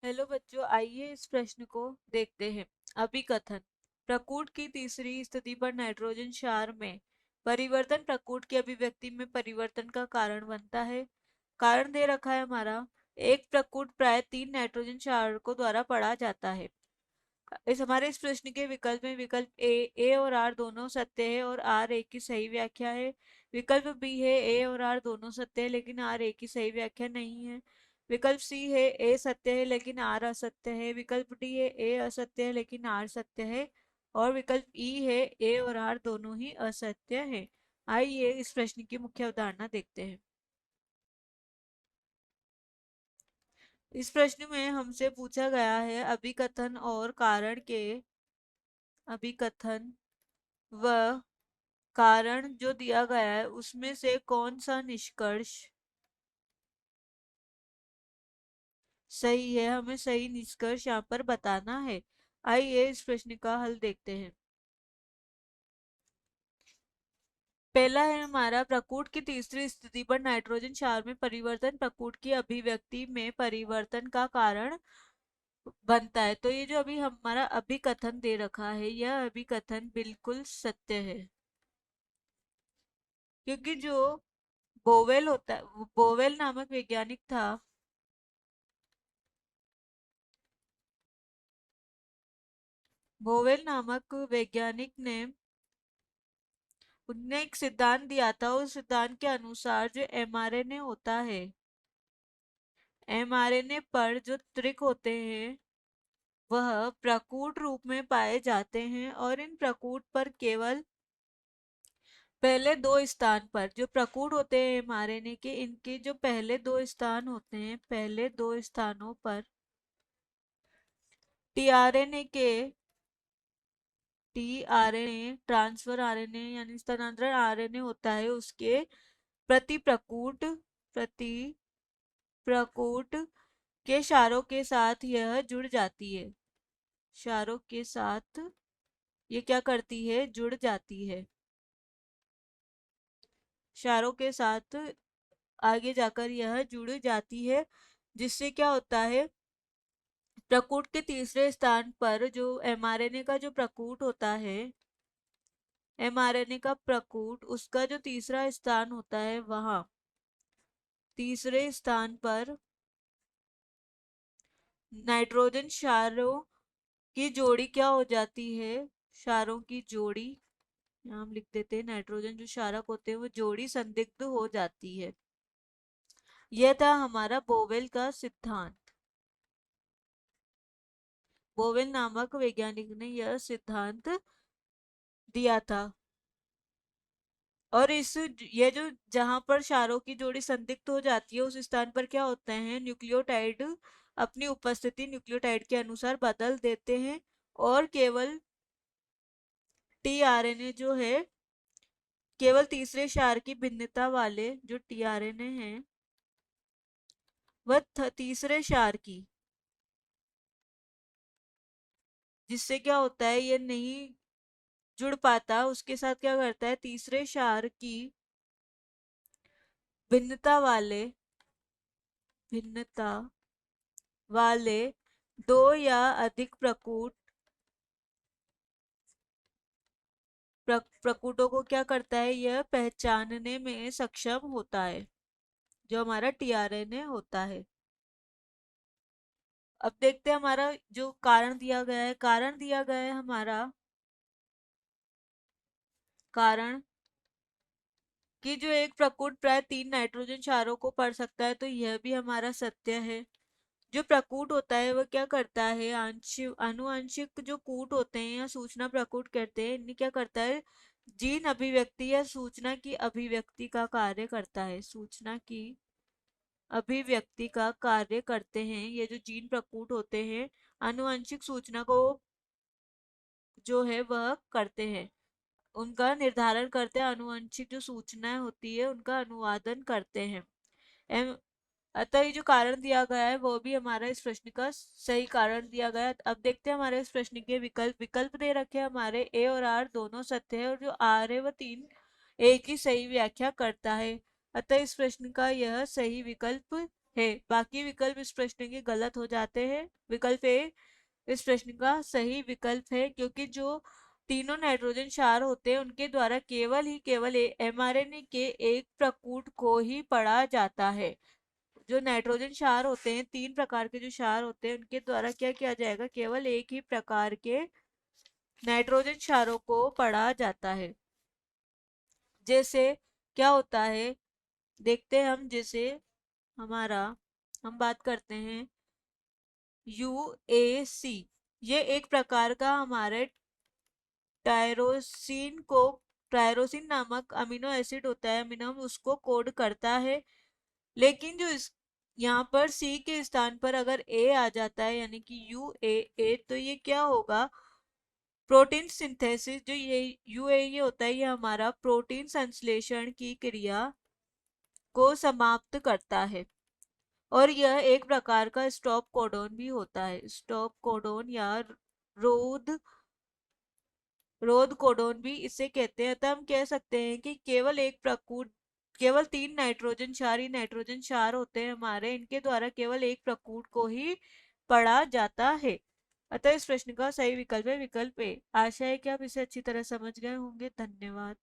Hello बच्चों, आइए इस प्रश्न को देखते हैं। अभिकथन। प्रकूट की तीसरी स्थिति पर नाइट्रोजन क्षार में परिवर्तन प्रकूट की अभिव्यक्ति में परिवर्तन का कारण बनता है। कारण दे रखा है हमारा, एक प्रकूट प्राय 3 नाइट्रोजन क्षारकों द्वारा पढ़ा जाता है। इस प्रश्न के विकल्प में विकल्प ए और आर दोनों सत्य है और आर एक की सही व्याख्या है। विकल्प बी है ए और आर दोनों सत्य है लेकिन आर एक की सही व्याख्या नहीं है। विकल्प सी है ए सत्य है लेकिन आर असत्य है। विकल्प डी है ए असत्य है लेकिन आर सत्य है। और विकल्प ई है ए और आर दोनों ही असत्य है। आइए इस प्रश्न की मुख्य अवधारणा देखते हैं। इस प्रश्न में हमसे पूछा गया है अभिकथन और कारण के अभिकथन व कारण जो दिया गया है उसमें से कौन सा निष्कर्ष सही है, हमें सही निष्कर्ष यहाँ पर बताना है। आइए इस प्रश्न का हल देखते हैं। पहला है हमारा, प्रकूट की तीसरी स्थिति पर नाइट्रोजन क्षार में परिवर्तन प्रकूट की अभिव्यक्ति में परिवर्तन का कारण बनता है। तो ये जो अभी हमारा अभिकथन दे रखा है, यह अभिकथन बिल्कुल सत्य है, क्योंकि जो बोवेल नामक वैज्ञानिक था, बोवेल नामक वैज्ञानिक ने उनने एक सिद्धांत दिया था। उस सिद्धांत के अनुसार जो एमआरएनए होता है, एमआरएनए पर जो त्रिक होते हैं वह प्रकूट रूप में पाए जाते हैं और इन प्रकूट पर केवल पहले दो स्थान पर जो प्रकूट होते हैं एमआरएनए के, इनके जो पहले दो स्थान होते हैं, पहले दो स्थानों पर टीआरएनए के टीआरएनए ट्रांसफर आरएनए यानी स्थानांतरण आरएनए होता है, उसके प्रति प्रकूट के क्षारों के साथ यह जुड़ जाती है। क्षारों के साथ ये क्या करती है? जुड़ जाती है। क्षारों के साथ आगे जाकर यह जुड़ जाती है, जिससे क्या होता है, प्रकूट के तीसरे स्थान पर जो एमआरएनए का जो प्रकूट होता है, एमआरएनए का प्रकूट, उसका जो तीसरा स्थान होता है, वहां तीसरे स्थान पर नाइट्रोजन क्षारों की जोड़ी क्या हो जाती है? क्षारों की जोड़ी, यहाँ हम लिख देते हैं नाइट्रोजन जो क्षारक होते हैं वो जोड़ी संदिग्ध हो जाती है। यह था हमारा बोवेल का सिद्धांत। बोवेल नामक वैज्ञानिक ने यह सिद्धांत दिया था। और ये जो जहां पर क्षारों की जोड़ी संदिग्ध हो जाती है, उस स्थान पर क्या होते हैं, न्यूक्लियोटाइड अपनी उपस्थिति न्यूक्लियोटाइड के अनुसार बदल देते हैं और केवल टीआरएनए जो है, केवल तीसरे क्षार की भिन्नता वाले जो टीआरएनए हैं, वह तीसरे क्षार की, जिससे क्या होता है, ये नहीं जुड़ पाता, उसके साथ क्या करता है, तीसरे क्षार की भिन्नता वाले भिन्नता वाले दो या अधिक प्रकूटों को क्या करता है, यह पहचानने में सक्षम होता है, जो हमारा टीआरएनए होता है। अब देखते हैं हमारा जो कारण दिया गया है। कारण दिया गया है हमारा, कारण कि जो एक प्रकूट प्राय 3 नाइट्रोजन क्षारों को पढ़ सकता है, तो यह भी हमारा सत्य है। जो प्रकूट होता है वह क्या करता है, आंशिक अनुआंशिक जो कूट होते हैं या सूचना प्रकूट कहते हैं, इन्हें क्या करता है, जीन अभिव्यक्ति या सूचना की अभिव्यक्ति का कार्य करता है। सूचना की अभिव्यक्ति का कार्य करते हैं ये जो जीन प्रकूट होते हैं, अनुआंशिक सूचना को जो है वह करते हैं, उनका निर्धारण करते हैं, अनुवांशिक जो सूचनाएं होती है उनका अनुवादन करते हैं। एम अतः ये जो कारण दिया गया है वो भी हमारा इस प्रश्न का सही कारण दिया गया है। अब देखते हैं हमारे इस प्रश्न के विकल्प दे रखे हैं हमारे, ए और आर दोनों सत्य है और जो आर है वह 3 ए की सही व्याख्या करता है। अतः इस प्रश्न का यह सही विकल्प है। बाकी विकल्प इस प्रश्न के गलत हो जाते हैं। विकल्प ए इस प्रश्न का सही विकल्प है, क्योंकि जो तीनों नाइट्रोजन क्षार होते हैं उनके द्वारा केवल एमआरएनए के एक प्रकूट को ही पढ़ा जाता है। जो नाइट्रोजन क्षार होते हैं, तीन प्रकार के जो क्षार होते हैं, उनके द्वारा क्या किया जाएगा, केवल एक ही प्रकार के नाइट्रोजन क्षारों को पढ़ा जाता है। जैसे क्या होता है, देखते हैं हम। जैसे हमारा हम बात करते हैं यूएसी, ये एक प्रकार का हमारे टायरोसिन को टायरोसिन नामक अमीनो एसिड होता है, अमीनो उसको कोड करता है। लेकिन जो इस यहाँ पर सी के स्थान पर अगर ए आ जाता है, यानी कि यूएए, तो ये क्या होगा, प्रोटीन सिंथेसिस। जो ये यूएए होता है, ये हमारा प्रोटीन संश्लेषण की क्रिया को समाप्त करता है। और यह एक प्रकार का स्टॉप कोडोन भी होता है। स्टॉप कोडोन या रोध रोध कोडोन भी इसे कहते हैं। तो हम कह सकते हैं कि केवल तीन नाइट्रोजन क्षार ही नाइट्रोजन क्षार होते हैं हमारे, इनके द्वारा केवल एक प्रकूट को ही पढ़ा जाता है। अतः इस प्रश्न का सही विकल्प है विकल्प ए। आशा है कि आप इसे अच्छी तरह समझ गए होंगे। धन्यवाद।